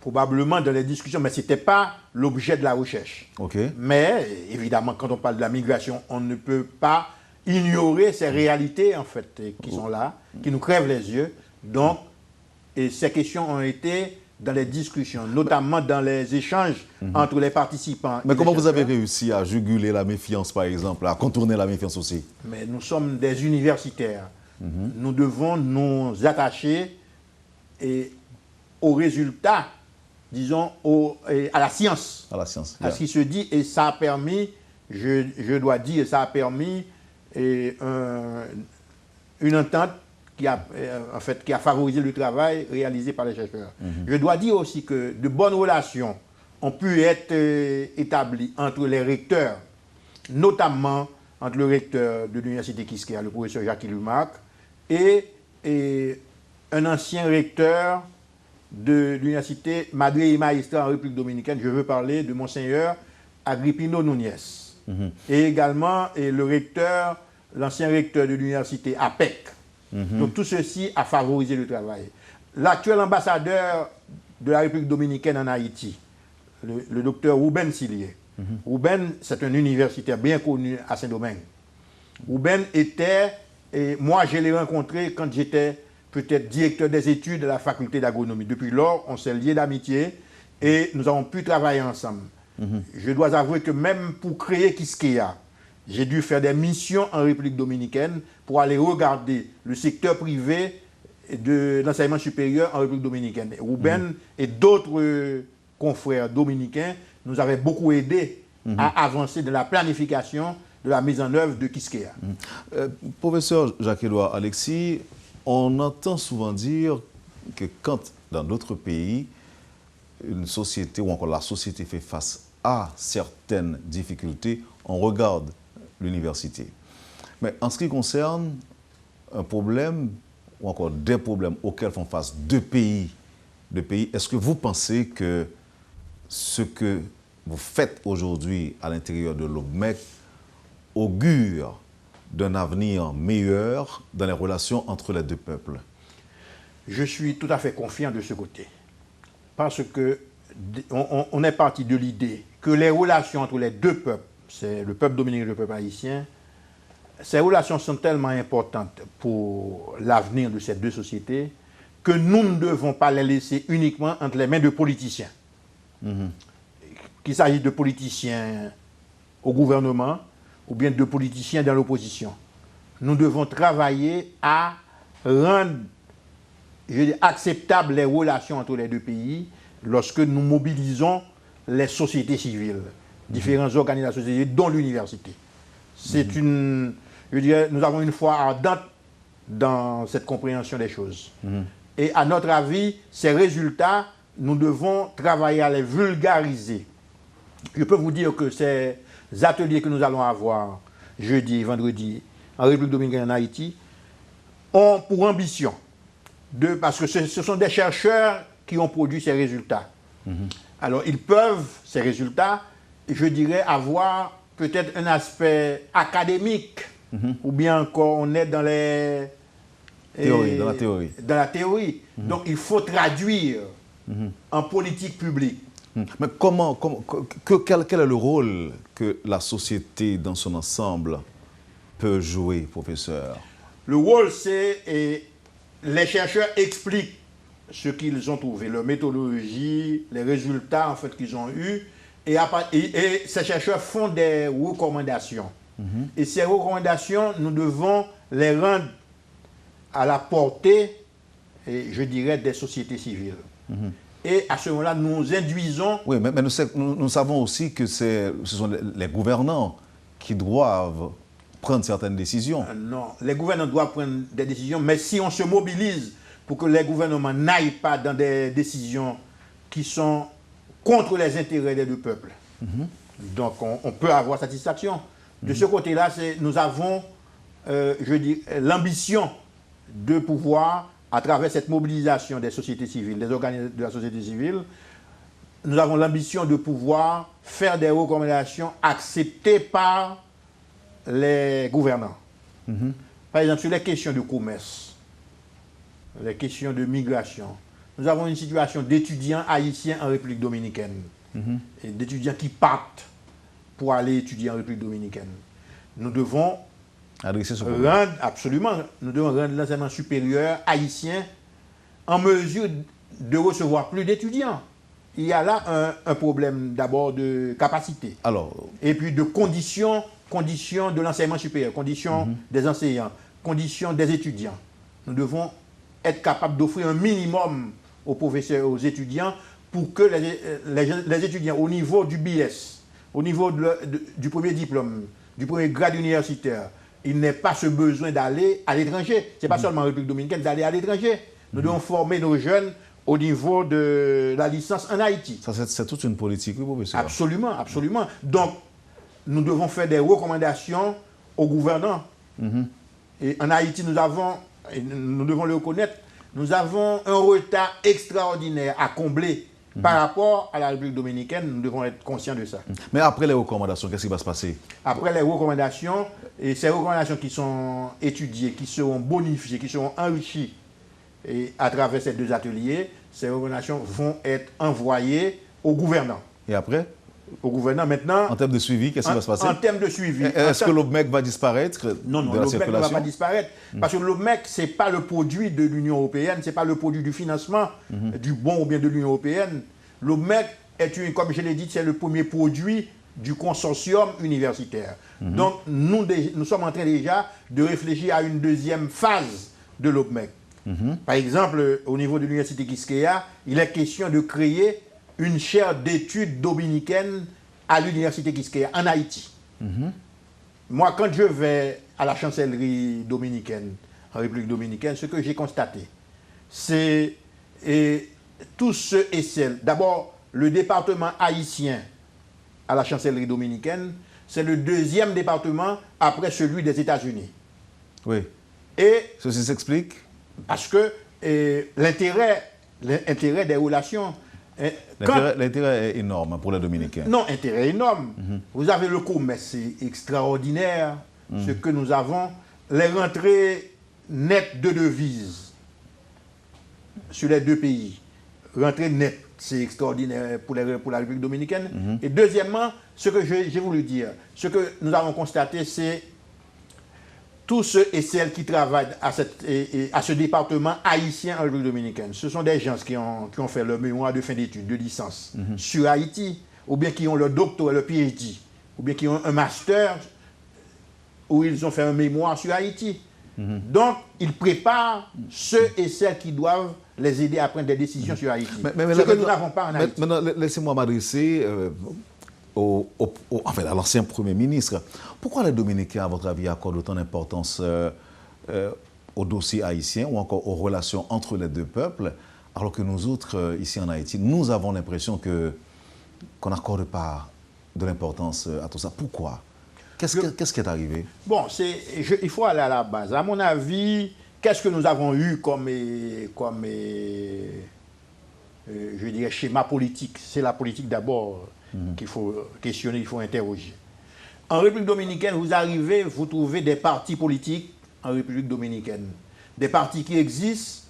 Probablement dans les discussions, mais ce n'était pas l'objet de la recherche. Mais évidemment, quand on parle de la migration, on ne peut pas ignorer ces réalités en fait qui sont là, qui nous crèvent les yeux. Donc, et ces questions ont été dans les discussions, notamment dans les échanges entre les participants. Mais comment vous avez réussi à juguler la méfiance, par exemple, à contourner la méfiance aussi? Mais nous sommes des universitaires. Nous devons nous attacher aux résultats, disons, à la science. À la science. À ce qui se dit, et ça a permis, je dois dire, ça a permis une entente qui a favorisé le travail réalisé par les chercheurs. Je dois dire aussi que de bonnes relations ont pu être établies entre les recteurs, notamment entre le recteur de l'université Quisqueya, le professeur Jacques Lumac, et un ancien recteur de l'université Madre y Maestra en République dominicaine. Je veux parler de Monseigneur Agripino Núñez. Et également l'ancien recteur de l'université APEC. Donc tout ceci a favorisé le travail. L'actuel ambassadeur de la République dominicaine en Haïti, le docteur Rouben Silier. Rouben, c'est un universitaire bien connu à Saint-Domingue. Rouben était, et moi je l'ai rencontré quand j'étais peut-être directeur des études de la faculté d'agronomie. Depuis lors, on s'est liés d'amitié et nous avons pu travailler ensemble. Je dois avouer que même pour créer Quisqueya, j'ai dû faire des missions en République dominicaine pour aller regarder le secteur privé de l'enseignement supérieur en République dominicaine. Rouben et d'autres confrères dominicains nous avaient beaucoup aidés à avancer dans la planification de la mise en œuvre de Quisqueya. Professeur Jacques-Éloi Alexis, on entend souvent dire que quand dans d'autres pays, une société ou encore la société fait face à certaines difficultés, on regarde l'université. Mais en ce qui concerne un problème ou encore des problèmes auxquels font face deux pays, est-ce que vous pensez que ce que vous faites aujourd'hui à l'intérieur de l'OBMEC augure d'un avenir meilleur dans les relations entre les deux peuples? Je suis tout à fait confiant de ce côté. Parce que on est parti de l'idée que les relations entre les deux peuples, c'est le peuple dominicain et le peuple haïtien, ces relations sont tellement importantes pour l'avenir de ces deux sociétés que nous ne devons pas les laisser uniquement entre les mains de politiciens. Qu'il s'agisse de politiciens au gouvernement ou bien de politiciens dans l'opposition. Nous devons travailler à rendre acceptables les relations entre les deux pays lorsque nous mobilisons les sociétés civiles, différentes organisations civiles, dont l'université. C'est une... Je dirais, nous avons une foi ardente dans cette compréhension des choses. Et à notre avis, ces résultats, nous devons travailler à les vulgariser. Je peux vous dire que ces ateliers que nous allons avoir jeudi et vendredi en République dominicaine et en Haïti ont pour ambition, parce que ce sont des chercheurs qui ont produit ces résultats, Alors, ils peuvent, ces résultats, je dirais, avoir peut-être un aspect académique, ou bien encore on est dans les... Dans la théorie. Dans la théorie. Donc, il faut traduire en politique publique. Mais quel est le rôle que la société dans son ensemble peut jouer, professeur? Le rôle, c'est... les chercheurs expliquent ce qu'ils ont trouvé, leur méthodologie, les résultats en fait qu'ils ont eus, et ces chercheurs font des recommandations. Et ces recommandations, nous devons les rendre à la portée, et je dirais, des sociétés civiles. Et à ce moment-là, nous induisons... Oui, mais nous savons aussi que ce sont les gouvernants qui doivent prendre certaines décisions. Non, les gouvernants doivent prendre des décisions, mais si on se mobilise pour que les gouvernements n'aillent pas dans des décisions qui sont contre les intérêts des deux peuples, donc on peut avoir satisfaction. De ce côté-là, nous avons, je dis, l'ambition de pouvoir, à travers cette mobilisation des sociétés civiles, des organismes de la société civile, nous avons l'ambition de pouvoir faire des recommandations acceptées par les gouvernants. Par exemple, sur les questions de commerce, les questions de migration, nous avons une situation d'étudiants haïtiens en République dominicaine, et d'étudiants qui partent pour aller étudier en République dominicaine. Nous devons nous devons rendre l'enseignement supérieur haïtien en mesure de recevoir plus d'étudiants. Il y a là un problème d'abord de capacité. Et puis de conditions de l'enseignement supérieur, conditions des enseignants, conditions des étudiants. Nous devons être capables d'offrir un minimum aux professeurs et aux étudiants pour que les étudiants au niveau du BS, au niveau du premier diplôme, du premier grade universitaire, ils n'aient pas ce besoin d'aller à l'étranger. Ce n'est pas seulement en République dominicaine, d'aller à l'étranger. Nous devons former nos jeunes au niveau de la licence en Haïti. Ça, c'est toute une politique, oui, professeur. Absolument, absolument. Donc, nous devons faire des recommandations aux gouvernants. Et en Haïti, nous devons le reconnaître, nous avons un retard extraordinaire à combler par rapport à la République dominicaine. Nous devons être conscients de ça. Mais après les recommandations, qu'est-ce qui va se passer? Après les recommandations, et ces recommandations qui sont étudiées, qui seront bonifiées, qui seront enrichies et à travers ces deux ateliers, ces recommandations vont être envoyées aux gouvernants. Et après? Au gouvernant maintenant. En termes de suivi, qu'est-ce qui va se passer? En termes de suivi. Est-ce que l'OBMEC va disparaître? Non, l'OBMEC ne va pas disparaître. Parce que l'OBMEC, ce n'est pas le produit de l'Union européenne, ce n'est pas le produit du financement du bon ou bien de l'Union européenne. L'OBMEC est, comme je l'ai dit, c'est le premier produit du consortium universitaire. Donc, nous sommes en train déjà de réfléchir à une deuxième phase de l'OBMEC. Par exemple, au niveau de l'université Quisqueya, il est question de créer une chaire d'études dominicaines à l'université Quisqueya, en Haïti. Moi, quand je vais à la chancellerie dominicaine, en République dominicaine, ce que j'ai constaté, c'est tous ceux et celles, d'abord, le département haïtien à la chancellerie dominicaine, c'est le deuxième département après celui des États-Unis. Oui. Et ceci s'explique? Parce que l'intérêt des relations... L'intérêt est énorme pour les Dominicains. Non, intérêt énorme. Vous avez le commerce, c'est extraordinaire. Ce que nous avons, les rentrées nettes de devises sur les deux pays. Rentrées nettes, c'est extraordinaire pour la République dominicaine. Et deuxièmement, ce que j'ai voulu dire, ce que nous avons constaté, c'est tous ceux et celles qui travaillent à ce département haïtien en République dominicaine. Ce sont des gens qui ont fait leur mémoire de fin d'études, de licence, sur Haïti, ou bien qui ont leur doctorat, leur PhD, ou bien qui ont un master où ils ont fait un mémoire sur Haïti. Donc, ils préparent ceux et celles qui doivent les aider à prendre des décisions sur Haïti. Ce que nous n'avons pas en Haïti. Maintenant, laissez-moi m'adresser à l'ancien Premier ministre. Pourquoi les Dominicains, à votre avis, accordent autant d'importance au dossier haïtien ou encore aux relations entre les deux peuples, alors que nous autres, ici en Haïti, nous avons l'impression qu'on n'accorde pas de l'importance à tout ça? Pourquoi? Qu'est-ce qui est arrivé? Bon, il faut aller à la base. À mon avis, qu'est-ce que nous avons eu comme je dirais, schéma politique. C'est la politique d'abord qu'il faut questionner, il faut interroger. En République dominicaine, vous arrivez, vous trouvez des partis politiques en République dominicaine. Des partis qui existent,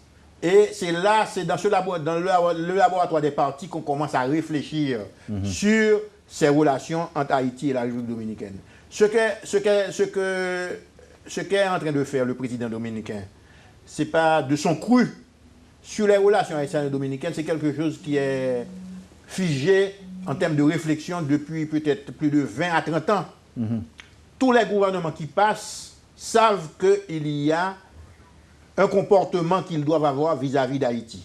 et c'est là, c'est dans le laboratoire des partis qu'on commence à réfléchir sur ces relations entre Haïti et la République dominicaine. Ce qu'est en train de faire le président dominicain, c'est pas de son cru sur les relations haïtiennes et dominicaines, c'est quelque chose qui est figé en termes de réflexion depuis peut-être plus de 20 à 30 ans. Tous les gouvernements qui passent savent qu'il y a un comportement qu'ils doivent avoir vis-à-vis d'Haïti.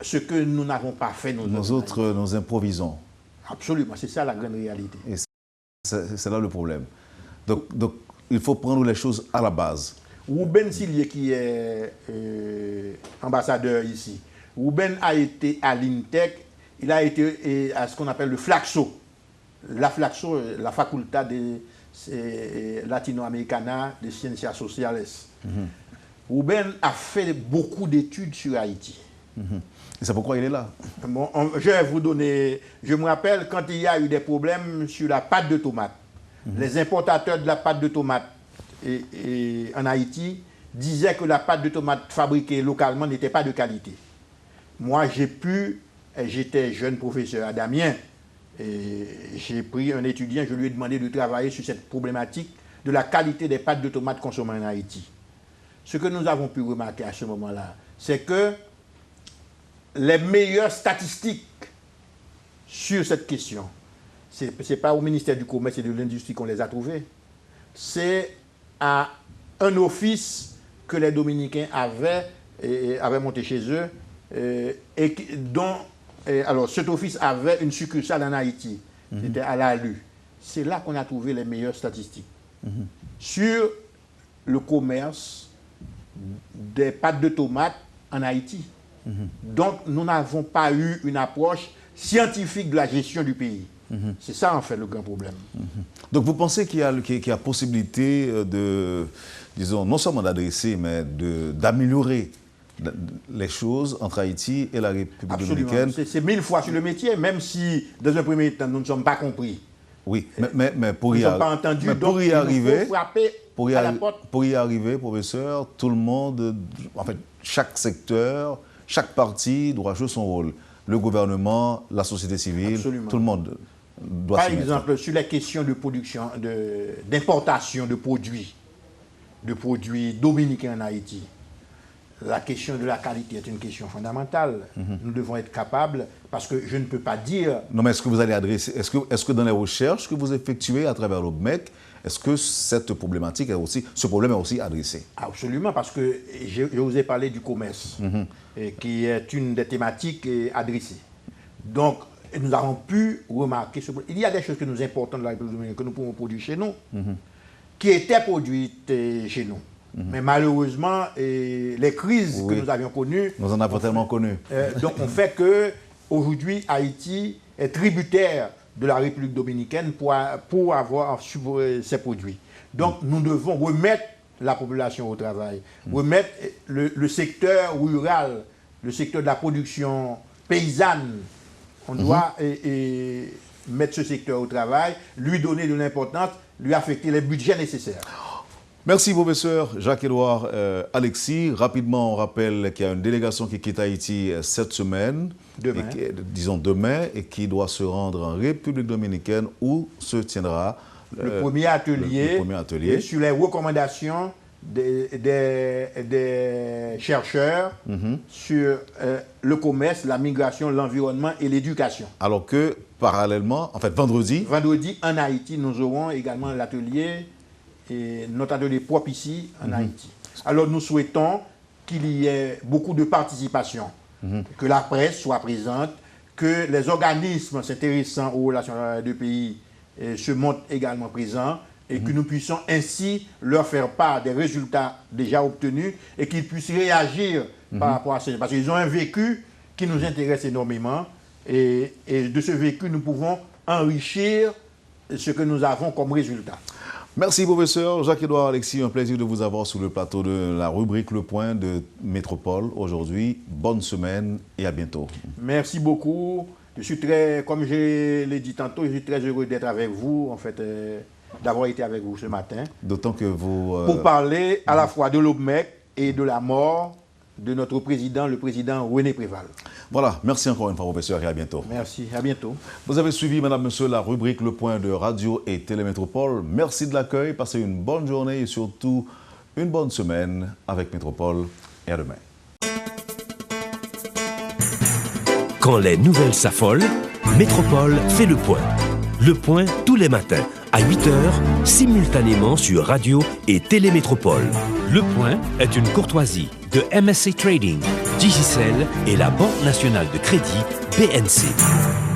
Ce que nous n'avons pas fait, nous autres, nous improvisons. Absolument, c'est ça la grande réalité. Et c'est là le problème. Donc, il faut prendre les choses à la base. Rouben Silier, qui est ambassadeur ici, Rouben a été à l'INTEC, il a été à ce qu'on appelle le Flaxo. La Flaxo, la Facultad Latino-Americana de Ciencias Sociales. Rouben a fait beaucoup d'études sur Haïti. Et c'est pourquoi il est là. Bon, je vais vous donner... Je me rappelle quand il y a eu des problèmes sur la pâte de tomate. Les importateurs de la pâte de tomate en Haïti disaient que la pâte de tomate fabriquée localement n'était pas de qualité. Moi, j'étais jeune professeur à Damien, et j'ai pris un étudiant, je lui ai demandé de travailler sur cette problématique de la qualité des pâtes de tomate consommées en Haïti. Ce que nous avons pu remarquer à ce moment-là, c'est que les meilleures statistiques sur cette question, ce n'est pas au ministère du Commerce et de l'Industrie qu'on les a trouvées, c'est à un office que les Dominicains avaient monté chez eux, alors cet office avait une succursale en Haïti, c'était à l'ALU. C'est là qu'on a trouvé les meilleures statistiques sur le commerce des pâtes de tomates en Haïti. Donc, nous n'avons pas eu une approche scientifique de la gestion du pays. C'est ça, en fait, le grand problème. Donc, vous pensez qu'il y a possibilité de, disons, non seulement d'adresser, mais d'améliorer les choses entre Haïti et la République dominicaine? C'est 1000 fois sur le métier, même si, dans un premier temps, nous ne sommes pas compris. Oui, mais pour y arriver, professeur, tout le monde, en fait, chaque secteur, chaque parti doit jouer son rôle. Le gouvernement, la société civile, Absolument. Tout le monde doit s'y mettre. Par exemple, sur les questions de production, d'importation de produits dominicains en Haïti, la question de la qualité est une question fondamentale. Nous devons être capables, parce que je ne peux pas dire... Non, mais est-ce que vous allez adresser, est-ce que dans les recherches que vous effectuez à travers l'OBMEC, est-ce que cette problématique ce problème est aussi adressé? Absolument, parce que je vous ai parlé du commerce, qui est une des thématiques adressées. Donc, nous avons pu remarquer ce problème. Il y a des choses que nous importons de la République dominicaine, que nous pouvons produire chez nous, qui étaient produites chez nous. Mais malheureusement, les crises que nous avions connues... Nous en avons tellement connu. Donc, on fait qu'aujourd'hui, Haïti est tributaire de la République dominicaine pour avoir ces produits. Donc, nous devons remettre la population au travail, remettre le secteur rural, le secteur de la production paysanne. On doit mettre ce secteur au travail, lui donner de l'importance, lui affecter les budgets nécessaires. Merci, professeur Jacques-Édouard Alexis. Rapidement, on rappelle qu'il y a une délégation qui quitte Haïti cette semaine, demain, et qui doit se rendre en République dominicaine où se tiendra le premier atelier sur les recommandations des chercheurs sur le commerce, la migration, l'environnement et l'éducation. Alors que, parallèlement, en fait, vendredi, en Haïti, nous aurons également l'atelier, notre atelier propre ici, en Haïti. Alors, nous souhaitons qu'il y ait beaucoup de participation, que la presse soit présente, que les organismes s'intéressant aux relations de pays se montrent également présents, et que nous puissions ainsi leur faire part des résultats déjà obtenus et qu'ils puissent réagir par rapport à ça. Parce qu'ils ont un vécu qui nous intéresse énormément et de ce vécu, nous pouvons enrichir ce que nous avons comme résultat. Merci, professeur Jacques-Édouard Alexis. Un plaisir de vous avoir sur le plateau de la rubrique Le Point de Métropole aujourd'hui. Bonne semaine et à bientôt. Merci beaucoup. Je suis très, comme je l'ai dit tantôt, je suis très heureux d'être avec vous, en fait, d'avoir été avec vous ce matin. D'autant que vous... Pour parler à la fois de l'OBMEC et de la mort de notre président, le président René Préval. Voilà, merci encore une fois, professeur, et à bientôt. Merci, à bientôt. Vous avez suivi, madame, monsieur, la rubrique Le Point de Radio et Télémétropole. Merci de l'accueil, passez une bonne journée et surtout une bonne semaine avec Métropole et à demain. Quand les nouvelles s'affolent, Métropole fait le point. Le point tous les matins à 8h, simultanément sur Radio et Télémétropole. Le point est une courtoisie de MSC Trading, Digicel et la Banque nationale de crédit BNC.